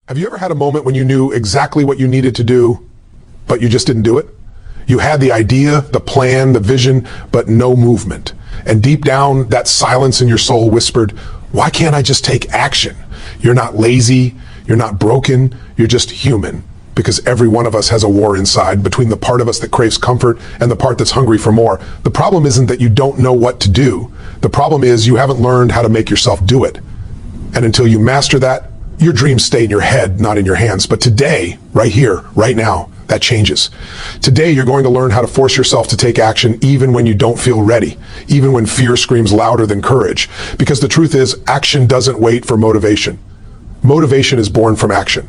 Have you ever had a moment when you knew exactly what you needed to do, but you just didn't do it? You had the idea, the plan, the vision, but no movement. And deep down, that silence in your soul whispered, why can't I just take action? You're not lazy, you're not broken, you're just human. Because every one of us has a war inside between the part of us that craves comfort and the part that's hungry for more. The problem isn't that you don't know what to do. The problem is you haven't learned how to make yourself do it. And until you master that, your dreams stay in your head, not in your hands. But today, right here, right now, that changes. Today, you're going to learn how to force yourself to take action even when you don't feel ready, even when fear screams louder than courage. Because the truth is, action doesn't wait for motivation. Motivation is born from action.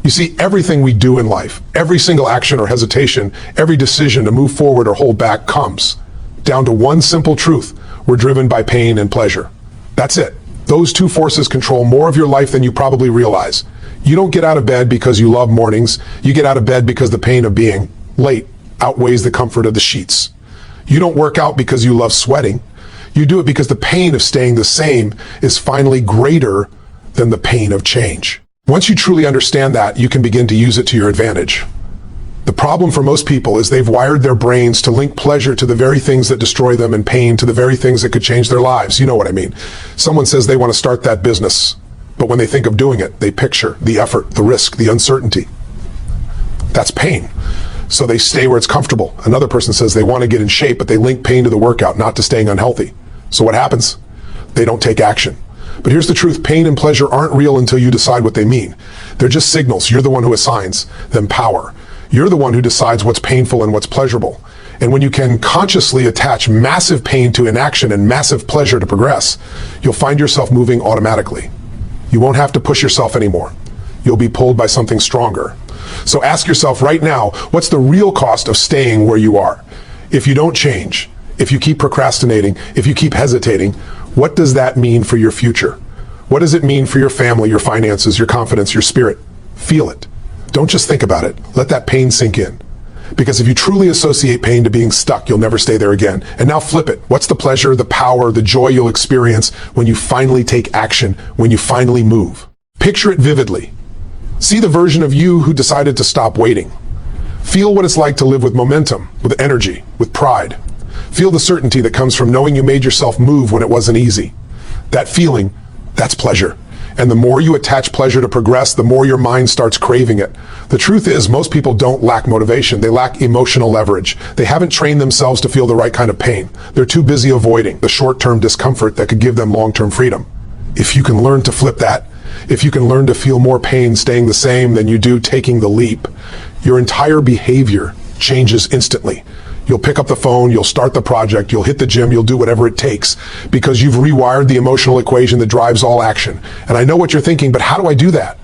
You see, everything we do in life, every single action or hesitation, every decision to move forward or hold back comes down to one simple truth. We're driven by pain and pleasure. That's it. Those two forces control more of your life than you probably realize. You don't get out of bed because you love mornings. You get out of bed because the pain of being late outweighs the comfort of the sheets. You don't work out because you love sweating. You do it because the pain of staying the same is finally greater than the pain of change. Once you truly understand that, you can begin to use it to your advantage. The problem for most people is they've wired their brains to link pleasure to the very things that destroy them and pain to the very things that could change their lives. You know what I mean. Someone says they want to start that business, but when they think of doing it, they picture the effort, the risk, the uncertainty. That's pain. So they stay where it's comfortable. Another person says they want to get in shape, but they link pain to the workout, not to staying unhealthy. So what happens? They don't take action. But here's the truth. Pain and pleasure aren't real until you decide what they mean. They're just signals. You're the one who assigns them power. You're the one who decides what's painful and what's pleasurable. And when you can consciously attach massive pain to inaction and massive pleasure to progress, you'll find yourself moving automatically. You won't have to push yourself anymore. You'll be pulled by something stronger. So ask yourself right now, what's the real cost of staying where you are? If you don't change, if you keep procrastinating, if you keep hesitating, what does that mean for your future? What does it mean for your family, your finances, your confidence, your spirit? Feel it. Don't just think about it. Let that pain sink in. Because if you truly associate pain to being stuck, you'll never stay there again. And now flip it. What's the pleasure, the power, the joy you'll experience when you finally take action, when you finally move? Picture it vividly. See the version of you who decided to stop waiting. Feel what it's like to live with momentum, with energy, with pride. Feel the certainty that comes from knowing you made yourself move when it wasn't easy. That feeling, that's pleasure. And the more you attach pleasure to progress, the more your mind starts craving it. The truth is, most people don't lack motivation. They lack emotional leverage. They haven't trained themselves to feel the right kind of pain. They're too busy avoiding the short-term discomfort that could give them long-term freedom. If you can learn to flip that, if you can learn to feel more pain staying the same than you do taking the leap, your entire behavior changes instantly. You'll pick up the phone, you'll start the project, you'll hit the gym, you'll do whatever it takes because you've rewired the emotional equation that drives all action. And I know what you're thinking, but how do I do that?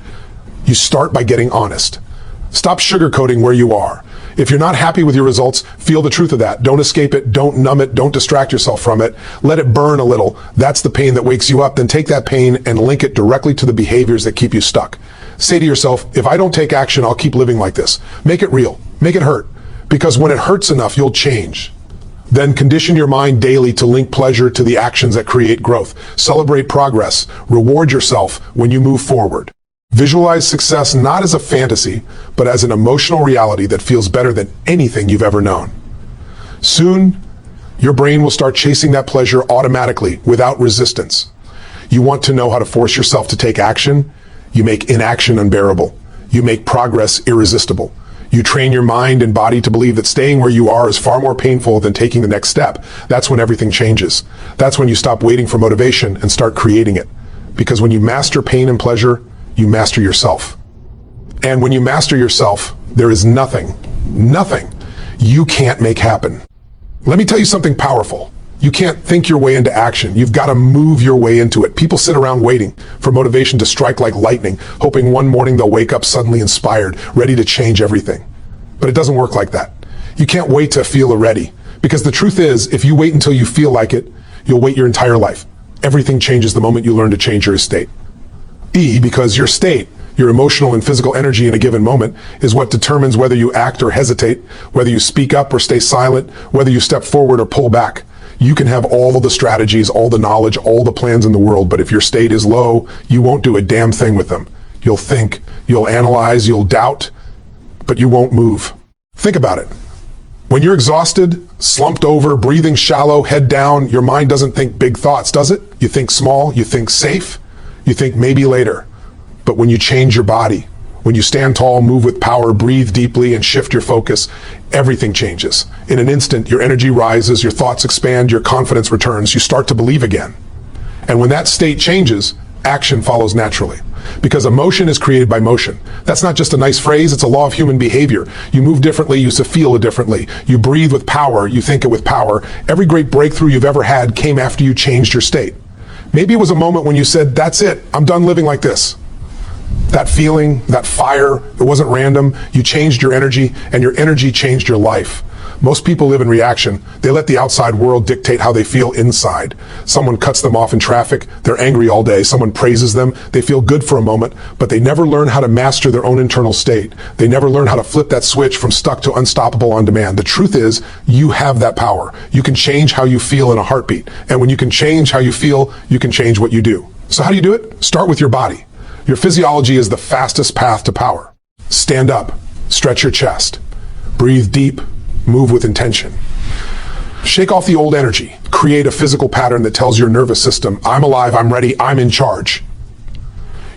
You start by getting honest. Stop sugarcoating where you are. If you're not happy with your results, feel the truth of that. Don't escape it, don't numb it, don't distract yourself from it. Let it burn a little. That's the pain that wakes you up. Then take that pain and link it directly to the behaviors that keep you stuck. Say to yourself, if I don't take action, I'll keep living like this. Make it real. Make it hurt. Because when it hurts enough, you'll change. Then condition your mind daily to link pleasure to the actions that create growth. Celebrate progress. Reward yourself when you move forward. Visualize success not as a fantasy, but as an emotional reality that feels better than anything you've ever known. Soon, your brain will start chasing that pleasure automatically, without resistance. You want to know how to force yourself to take action? You make inaction unbearable. You make progress irresistible. You train your mind and body to believe that staying where you are is far more painful than taking the next step. That's when everything changes. That's when you stop waiting for motivation and start creating it. Because when you master pain and pleasure, you master yourself. And when you master yourself, there is nothing you can't make happen. Let me tell you something powerful. You can't think your way into action. You've got to move your way into it. People sit around waiting for motivation to strike like lightning, hoping one morning they'll wake up suddenly inspired, ready to change everything. But it doesn't work like that. You can't wait to feel ready. Because the truth is, if you wait until you feel like it, you'll wait your entire life. Everything changes the moment you learn to change your state. Because your state, your emotional and physical energy in a given moment, is what determines whether you act or hesitate, whether you speak up or stay silent, whether you step forward or pull back. You can have all the strategies, all the knowledge, all the plans in the world, but if your state is low, you won't do a damn thing with them. you'll think, you'll analyze, you'll doubt, but you won't move. Think about it. When you're exhausted, slumped over, breathing shallow, head down, your mind doesn't think big thoughts, does it? You think small, you think safe, you think maybe later. But when you change your body, when you stand tall, move with power, breathe deeply, and shift your focus, everything changes. In an instant, your energy rises, your thoughts expand, your confidence returns, you start to believe again. And when that state changes, action follows naturally. Because emotion is created by motion. That's not just a nice phrase, it's a law of human behavior. You move differently, you feel it differently. You breathe with power, you think it with power. Every great breakthrough you've ever had came after you changed your state. Maybe it was a moment when you said, that's it, I'm done living like this. That feeling, that fire, it wasn't random. You changed your energy, and your energy changed your life. Most people live in reaction. They let the outside world dictate how they feel inside. Someone cuts them off in traffic, they're angry all day. Someone praises them, they feel good for a moment, but they never learn how to master their own internal state. They never learn how to flip that switch from stuck to unstoppable on demand. The truth is, you have that power. You can change how you feel in a heartbeat. And when you can change how you feel, you can change what you do. So how do you do it? Start with your body. Your physiology is the fastest path to power. Stand up, stretch your chest, breathe deep, move with intention. Shake off the old energy. Create a physical pattern that tells your nervous system, I'm alive, I'm ready, I'm in charge.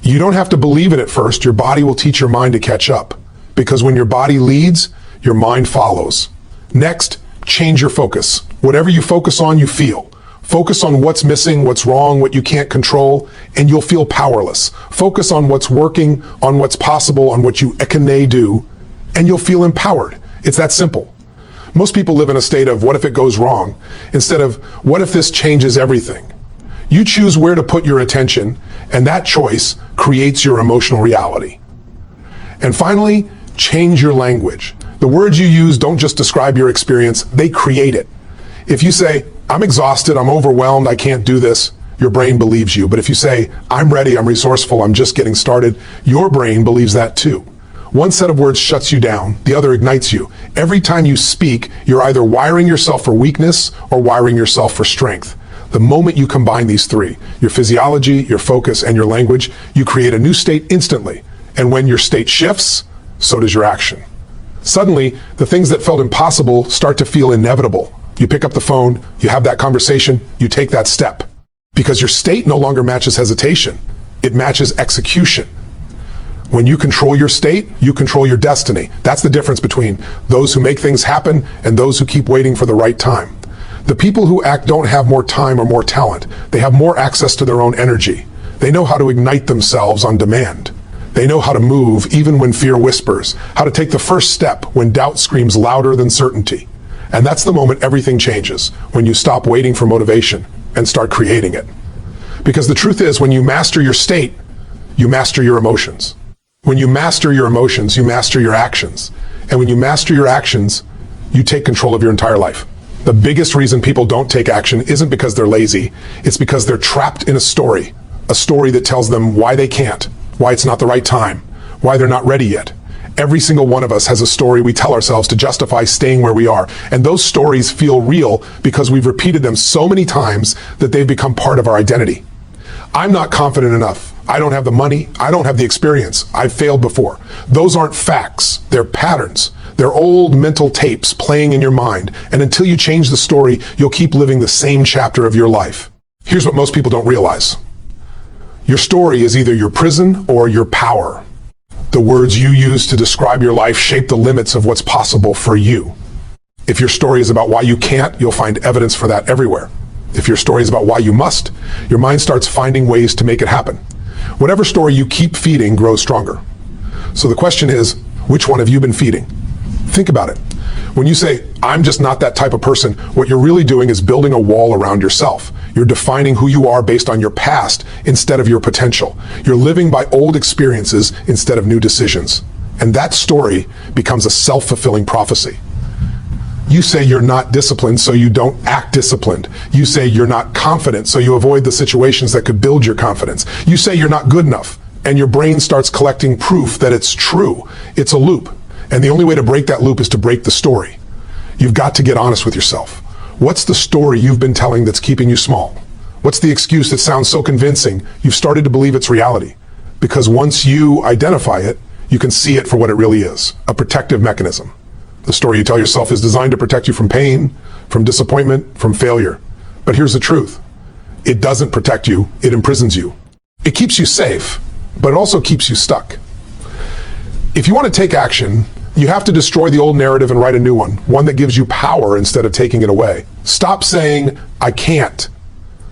You don't have to believe it at first. Your body will teach your mind to catch up. Because when your body leads, your mind follows. Next, change your focus. Whatever you focus on, you feel. Focus on what's missing, what's wrong, what you can't control, and you'll feel powerless. Focus on what's working, on what's possible, on what you can do, and you'll feel empowered. It's that simple. Most people live in a state of what if it goes wrong, instead of what if this changes everything. You choose where to put your attention, and that choice creates your emotional reality. And finally, change your language. The words you use don't just describe your experience, they create it. If you say, I'm exhausted, I'm overwhelmed, I can't do this, your brain believes you. But if you say, I'm ready, I'm resourceful, I'm just getting started, your brain believes that too. One set of words shuts you down, the other ignites you. Every time you speak, you're either wiring yourself for weakness or wiring yourself for strength. The moment you combine these three, your physiology, your focus, and your language, you create a new state instantly. And when your state shifts, so does your action. Suddenly, the things that felt impossible start to feel inevitable. You pick up the phone, you have that conversation, you take that step. Because your state no longer matches hesitation, it matches execution. When you control your state, you control your destiny. That's the difference between those who make things happen and those who keep waiting for the right time. The people who act don't have more time or more talent. They have more access to their own energy. They know how to ignite themselves on demand. They know how to move even when fear whispers, how to take the first step when doubt screams louder than certainty. And that's the moment everything changes, when you stop waiting for motivation and start creating it. Because the truth is, when you master your state, you master your emotions. When you master your emotions, you master your actions. And when you master your actions, you take control of your entire life. The biggest reason people don't take action isn't because they're lazy, it's because they're trapped in a story that tells them why they can't, why it's not the right time, why they're not ready yet. Every single one of us has a story we tell ourselves to justify staying where we are. And those stories feel real because we've repeated them so many times that they've become part of our identity. I'm not confident enough. I don't have the money. I don't have the experience. I've failed before. Those aren't facts. They're patterns. They're old mental tapes playing in your mind. And until you change the story, you'll keep living the same chapter of your life. Here's what most people don't realize. Your story is either your prison or your power. The words you use to describe your life shape the limits of what's possible for you. If your story is about why you can't, you'll find evidence for that everywhere. If your story is about why you must, your mind starts finding ways to make it happen. Whatever story you keep feeding grows stronger. So the question is, which one have you been feeding? Think about it. When you say, I'm just not that type of person, what you're really doing is building a wall around yourself. You're defining who you are based on your past instead of your potential. You're living by old experiences instead of new decisions. And that story becomes a self-fulfilling prophecy. You say you're not disciplined, so you don't act disciplined. You say you're not confident, so you avoid the situations that could build your confidence. You say you're not good enough, and your brain starts collecting proof that it's true. It's a loop. And the only way to break that loop is to break the story. You've got to get honest with yourself. What's the story you've been telling that's keeping you small? What's the excuse that sounds so convincing you've started to believe it's reality? Because once you identify it, you can see it for what it really is, a protective mechanism. The story you tell yourself is designed to protect you from pain, from disappointment, from failure. But here's the truth. It doesn't protect you, it imprisons you. It keeps you safe, but it also keeps you stuck. If you want to take action, you have to destroy the old narrative and write a new one that gives you power instead of taking it away. Stop saying, I can't.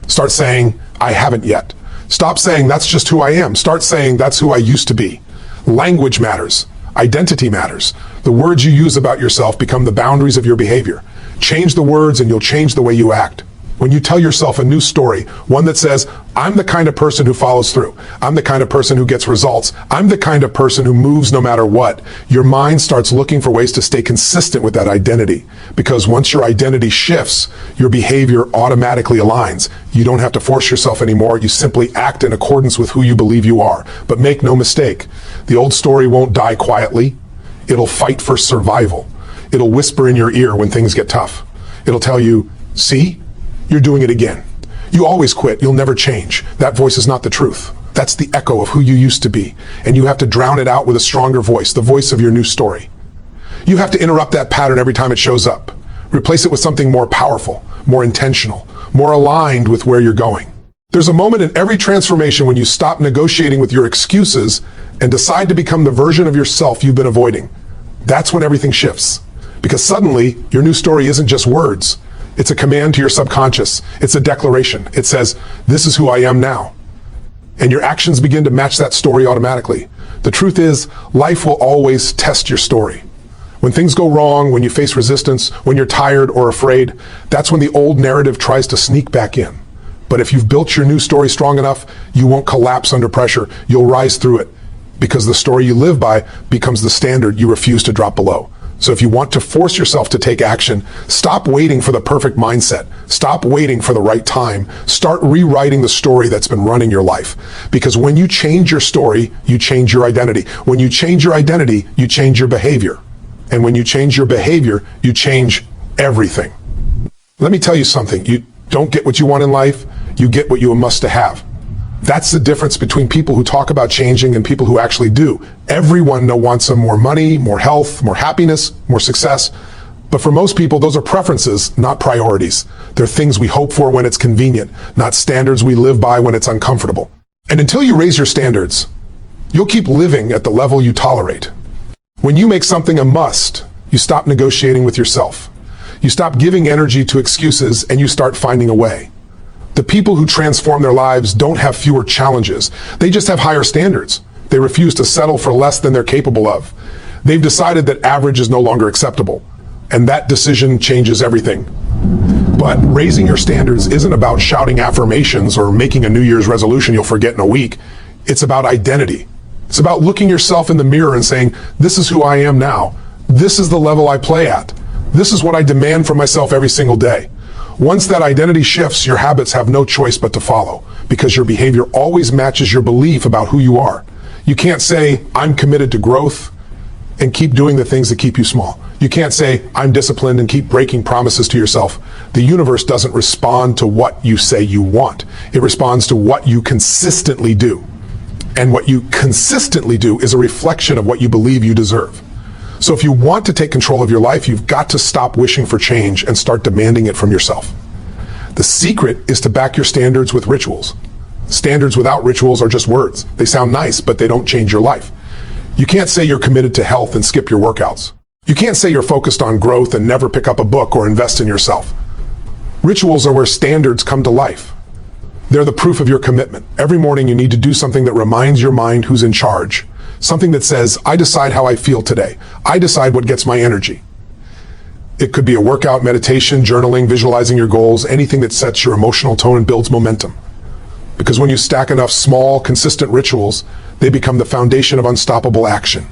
Start saying, I haven't yet. Stop saying, that's just who I am. Start saying, that's who I used to be. Language matters. Identity matters. The words you use about yourself become the boundaries of your behavior. Change the words and you'll change the way you act. When you tell yourself a new story, one that says, I'm the kind of person who follows through. I'm the kind of person who gets results. I'm the kind of person who moves no matter what. Your mind starts looking for ways to stay consistent with that identity. Because once your identity shifts, your behavior automatically aligns. You don't have to force yourself anymore. You simply act in accordance with who you believe you are. But make no mistake, the old story won't die quietly. It'll fight for survival. It'll whisper in your ear when things get tough. It'll tell you, see? You're doing it again. You always quit. You'll never change. That voice is not the truth. That's the echo of who you used to be. And you have to drown it out with a stronger voice, the voice of your new story. You have to interrupt that pattern every time it shows up. Replace it with something more powerful, more intentional, more aligned with where you're going. There's a moment in every transformation when you stop negotiating with your excuses and decide to become the version of yourself you've been avoiding. That's when everything shifts. Because suddenly, your new story isn't just words. It's a command to your subconscious. It's a declaration. It says, this is who I am now. And your actions begin to match that story automatically. The truth is, life will always test your story. When things go wrong, when you face resistance, when you're tired or afraid, that's when the old narrative tries to sneak back in. But if you've built your new story strong enough, you won't collapse under pressure. You'll rise through it. Because the story you live by becomes the standard you refuse to drop below. So if you want to force yourself to take action, stop waiting for the perfect mindset. Stop waiting for the right time. Start rewriting the story that's been running your life. Because when you change your story, you change your identity. When you change your identity, you change your behavior. And when you change your behavior, you change everything. Let me tell you something. You don't get what you want in life, you get what you must have. That's the difference between people who talk about changing and people who actually do. Everyone wants some more money, more health, more happiness, more success. But for most people, those are preferences, not priorities. They're things we hope for when it's convenient, not standards we live by when it's uncomfortable. And until you raise your standards, you'll keep living at the level you tolerate. When you make something a must, you stop negotiating with yourself. You stop giving energy to excuses and you start finding a way. The people who transform their lives don't have fewer challenges. They just have higher standards. They refuse to settle for less than they're capable of. They've decided that average is no longer acceptable. And that decision changes everything. But raising your standards isn't about shouting affirmations or making a New Year's resolution you'll forget in a week. It's about identity. It's about looking yourself in the mirror and saying, this is who I am now. This is the level I play at. This is what I demand from myself every single day. Once that identity shifts, your habits have no choice but to follow, because your behavior always matches your belief about who you are. You can't say, I'm committed to growth, and keep doing the things that keep you small. You can't say, I'm disciplined, and keep breaking promises to yourself. The universe doesn't respond to what you say you want. It responds to what you consistently do. And what you consistently do is a reflection of what you believe you deserve. So if you want to take control of your life, you've got to stop wishing for change and start demanding it from yourself. The secret is to back your standards with rituals. Standards without rituals are just words. They sound nice, but they don't change your life. You can't say you're committed to health and skip your workouts. You can't say you're focused on growth and never pick up a book or invest in yourself. Rituals are where standards come to life. They're the proof of your commitment. Every morning you need to do something that reminds your mind who's in charge. Something that says, I decide how I feel today. I decide what gets my energy. It could be a workout, meditation, journaling, visualizing your goals, anything that sets your emotional tone and builds momentum. Because when you stack enough small, consistent rituals, they become the foundation of unstoppable action.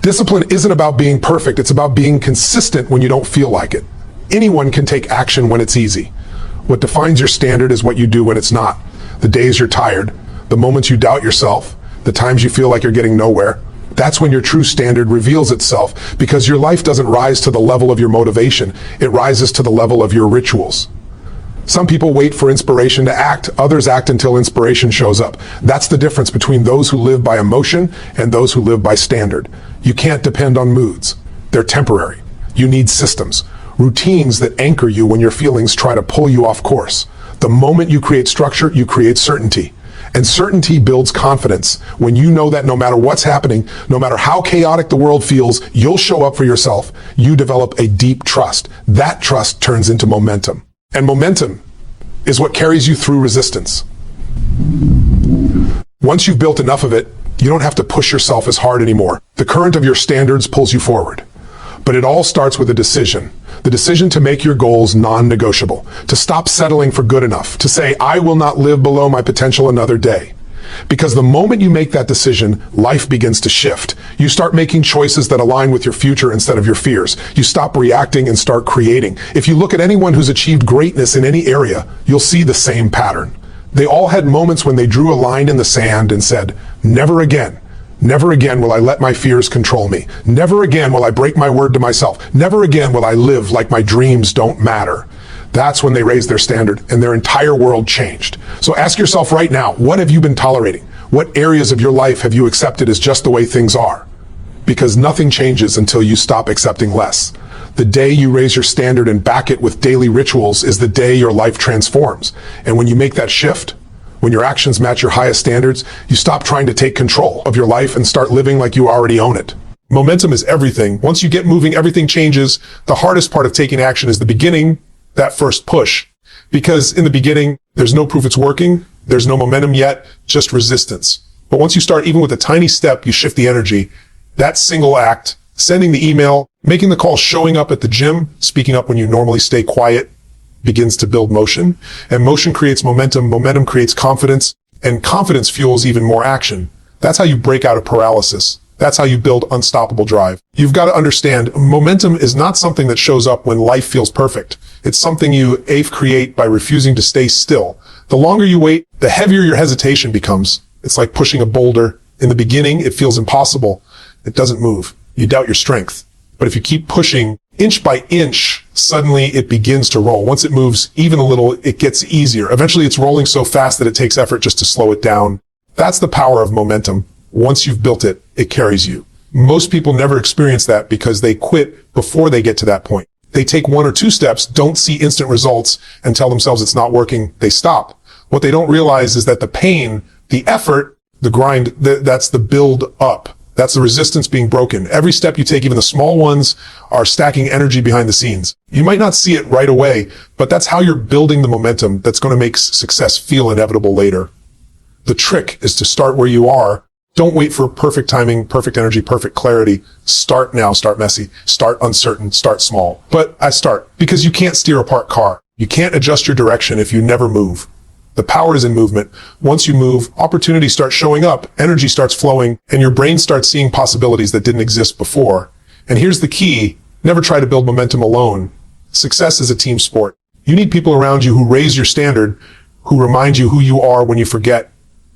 Discipline isn't about being perfect, it's about being consistent when you don't feel like it. Anyone can take action when it's easy. What defines your standard is what you do when it's not. The days you're tired, the moments you doubt yourself, the times you feel like you're getting nowhere. That's when your true standard reveals itself, because your life doesn't rise to the level of your motivation, it rises to the level of your rituals. Some people wait for inspiration to act, others act until inspiration shows up. That's the difference between those who live by emotion and those who live by standard. You can't depend on moods. They're temporary. You need systems, routines that anchor you when your feelings try to pull you off course. The moment you create structure, you create certainty. And certainty builds confidence. When you know that no matter what's happening, no matter how chaotic the world feels, you'll show up for yourself. You develop a deep trust. That trust turns into momentum. And momentum is what carries you through resistance. Once you've built enough of it, you don't have to push yourself as hard anymore. The current of your standards pulls you forward. But it all starts with a decision. The decision to make your goals non-negotiable, to stop settling for good enough, to say, I will not live below my potential another day. Because the moment you make that decision, life begins to shift. You start making choices that align with your future instead of your fears. You stop reacting and start creating. If you look at anyone who's achieved greatness in any area, you'll see the same pattern. They all had moments when they drew a line in the sand and said, never again. Never again will I let my fears control me. Never again will I break my word to myself. Never again will I live like my dreams don't matter. That's when they raised their standard and their entire world changed. So ask yourself right now, what have you been tolerating? What areas of your life have you accepted as just the way things are? Because nothing changes until you stop accepting less. The day you raise your standard and back it with daily rituals is the day your life transforms. And when you make that shift, when your actions match your highest standards, you stop trying to take control of your life and start living like you already own it. Momentum is everything. Once you get moving, everything changes. The hardest part of taking action is the beginning, that first push. Because in the beginning, there's no proof it's working. There's no momentum yet, just resistance. But once you start, even with a tiny step, you shift the energy. That single act, sending the email, making the call, showing up at the gym, speaking up when you normally stay quiet, begins to build motion. And motion creates momentum. Momentum creates confidence. And confidence fuels even more action. That's how you break out of paralysis. That's how you build unstoppable drive. You've got to understand, momentum is not something that shows up when life feels perfect. It's something you create by refusing to stay still. The longer you wait, the heavier your hesitation becomes. It's like pushing a boulder. In the beginning, it feels impossible. It doesn't move. You doubt your strength. But if you keep pushing inch by inch, suddenly it begins to roll. Once it moves even a little, it gets easier. Eventually, it's rolling so fast that it takes effort just to slow it down. That's the power of momentum. Once you've built it, it carries you. Most people never experience that because they quit before they get to that point. They take 1 or 2 steps, don't see instant results, and tell themselves it's not working. They stop. What they don't realize is that the pain, the effort, the grind, that's the build up. That's the resistance being broken. Every step you take, even the small ones, are stacking energy behind the scenes. You might not see it right away, but that's how you're building the momentum that's going to make success feel inevitable later. The trick is to start where you are. Don't wait for perfect timing, perfect energy, perfect clarity. Start now, start messy, start uncertain, start small. But I start because you can't steer a parked car. You can't adjust your direction if you never move. The power is in movement. Once you move, opportunities start showing up, energy starts flowing, and your brain starts seeing possibilities that didn't exist before. And here's the key. Never try to build momentum alone. Success is a team sport. You need people around you who raise your standard, who remind you who you are when you forget,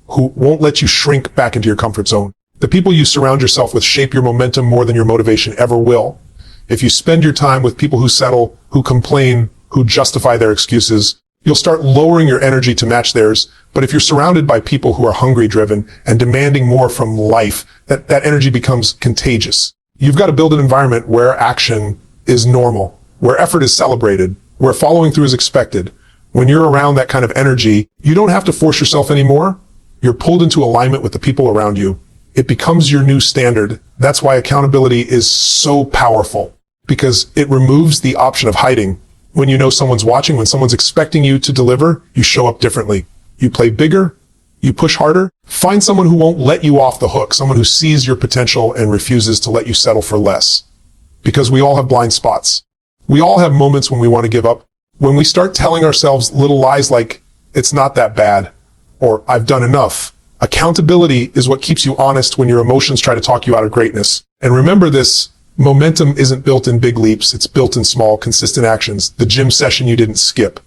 who won't let you shrink back into your comfort zone. The people you surround yourself with shape your momentum more than your motivation ever will. If you spend your time with people who settle, who complain, who justify their excuses, you'll start lowering your energy to match theirs. But if you're surrounded by people who are hungry driven and demanding more from life, that energy becomes contagious. You've got to build an environment where action is normal, where effort is celebrated, where following through is expected. When you're around that kind of energy, you don't have to force yourself anymore. You're pulled into alignment with the people around you. It becomes your new standard. That's why accountability is so powerful, because it removes the option of hiding. When you know someone's watching, when someone's expecting you to deliver, you show up differently. You play bigger, you push harder. Find someone who won't let you off the hook, someone who sees your potential and refuses to let you settle for less. Because we all have blind spots. We all have moments when we want to give up. When we start telling ourselves little lies like, it's not that bad, or I've done enough. Accountability is what keeps you honest when your emotions try to talk you out of greatness. And remember this, momentum isn't built in big leaps. It's built in small, consistent actions. The gym session you didn't skip.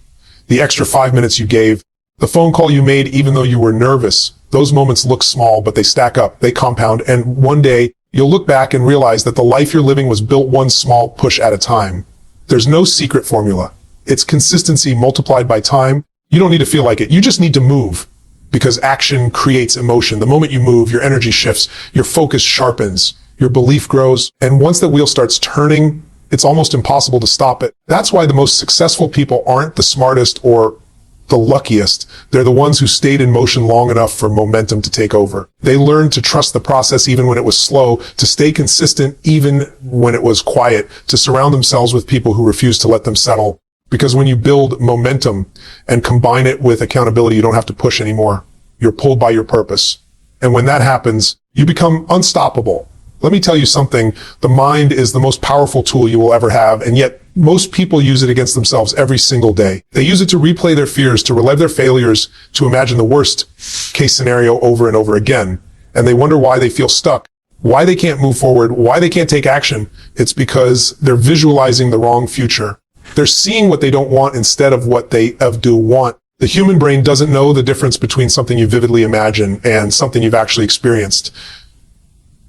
The extra 5 minutes you gave. The phone call you made even though you were nervous. Those moments look small, but they stack up. They compound. And one day you'll look back and realize that the life you're living was built one small push at a time. There's no secret formula. It's consistency multiplied by time. You don't need to feel like it. You just need to move, because action creates emotion. The moment you move, your energy shifts, your focus sharpens, your belief grows. And once the wheel starts turning, it's almost impossible to stop it. That's why the most successful people aren't the smartest or the luckiest. They're the ones who stayed in motion long enough for momentum to take over. They learned to trust the process even when it was slow, to stay consistent even when it was quiet, to surround themselves with people who refuse to let them settle. Because when you build momentum and combine it with accountability, you don't have to push anymore. You're pulled by your purpose. And when that happens, you become unstoppable. Let me tell you something. The mind is the most powerful tool you will ever have, and yet most people use it against themselves every single day. They use it to replay their fears, to relive their failures, to imagine the worst case scenario over and over again. And they wonder why they feel stuck, why they can't move forward, why they can't take action. It's because they're visualizing the wrong future. They're seeing what they don't want instead of what they do want. The human brain doesn't know the difference between something you vividly imagine and something you've actually experienced.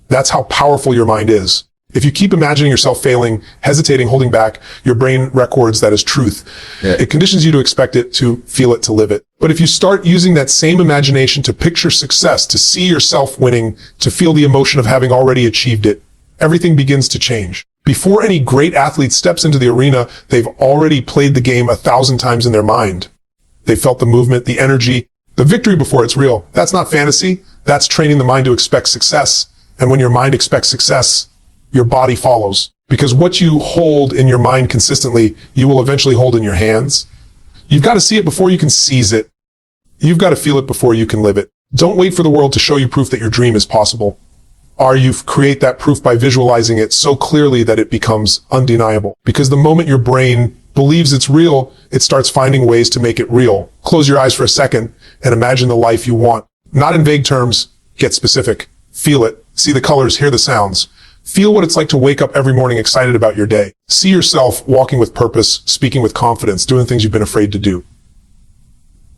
That's how powerful your mind is. If you keep imagining yourself failing, hesitating, holding back, your brain records that as truth. Yeah. It conditions you to expect it, to feel it, to live it. But if you start using that same imagination to picture success, to see yourself winning, to feel the emotion of having already achieved it, everything begins to change. Before any great athlete steps into the arena, they've already played the game 1,000 times in their mind. They felt the movement, the energy, the victory before it's real. That's not fantasy. That's training the mind to expect success. And when your mind expects success, your body follows. Because what you hold in your mind consistently, you will eventually hold in your hands. You've got to see it before you can seize it. You've got to feel it before you can live it. Don't wait for the world to show you proof that your dream is possible. Or you create that proof by visualizing it so clearly that it becomes undeniable. Because the moment your brain believes it's real, it starts finding ways to make it real. Close your eyes for a second and imagine the life you want. Not in vague terms, get specific. Feel it. See the colors, hear the sounds. Feel what it's like to wake up every morning excited about your day. See yourself walking with purpose, speaking with confidence, doing things you've been afraid to do.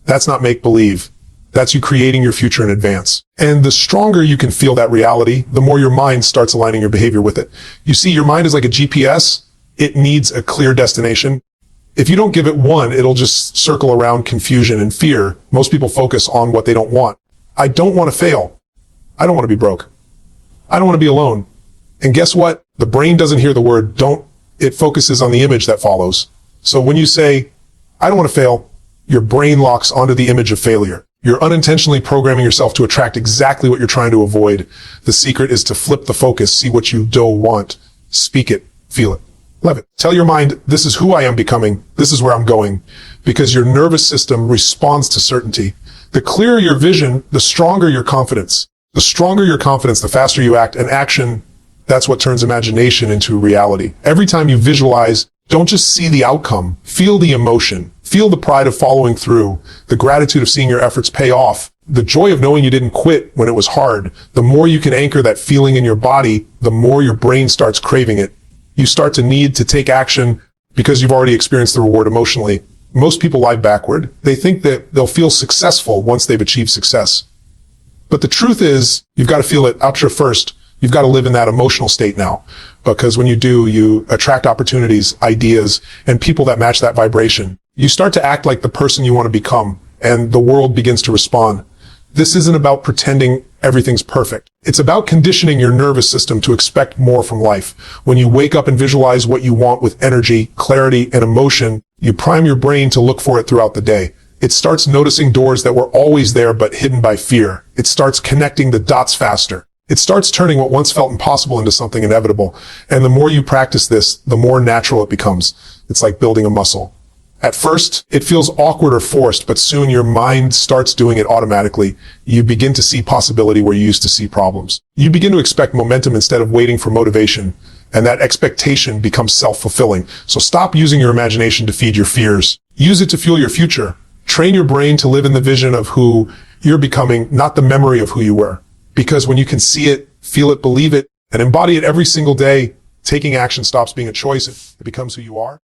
That's not make-believe. That's you creating your future in advance. And the stronger you can feel that reality, the more your mind starts aligning your behavior with it. You see, your mind is like a GPS. It needs a clear destination. If you don't give it one, it'll just circle around confusion and fear. Most people focus on what they don't want. I don't want to fail. I don't want to be broke. I don't want to be alone. And guess what? The brain doesn't hear the word don't. It focuses on the image that follows. So when you say, I don't want to fail, your brain locks onto the image of failure. You're unintentionally programming yourself to attract exactly what you're trying to avoid. The secret is to flip the focus, see what you don't want, speak it, feel it, live it. Tell your mind, this is who I am becoming, this is where I'm going, because your nervous system responds to certainty. The clearer your vision, the stronger your confidence. The stronger your confidence, the faster you act, and action, that's what turns imagination into reality. Every time you visualize, don't just see the outcome, feel the emotion, feel the pride of following through, the gratitude of seeing your efforts pay off, the joy of knowing you didn't quit when it was hard. The more you can anchor that feeling in your body, the more your brain starts craving it. You start to need to take action because you've already experienced the reward emotionally. Most people lie backward. They think that they'll feel successful once they've achieved success. But the truth is, you've got to feel it out first. You've got to live in that emotional state now. Because when you do, you attract opportunities, ideas, and people that match that vibration. You start to act like the person you want to become, and the world begins to respond. This isn't about pretending everything's perfect. It's about conditioning your nervous system to expect more from life. When you wake up and visualize what you want with energy, clarity, and emotion, you prime your brain to look for it throughout the day. It starts noticing doors that were always there but hidden by fear. It starts connecting the dots faster. It starts turning what once felt impossible into something inevitable. And the more you practice this, the more natural it becomes. It's like building a muscle. At first, it feels awkward or forced, but soon your mind starts doing it automatically. You begin to see possibility where you used to see problems. You begin to expect momentum instead of waiting for motivation. And that expectation becomes self-fulfilling. So stop using your imagination to feed your fears. Use it to fuel your future. Train your brain to live in the vision of who you're becoming, not the memory of who you were. Because when you can see it, feel it, believe it, and embody it every single day, taking action stops being a choice. It becomes who you are.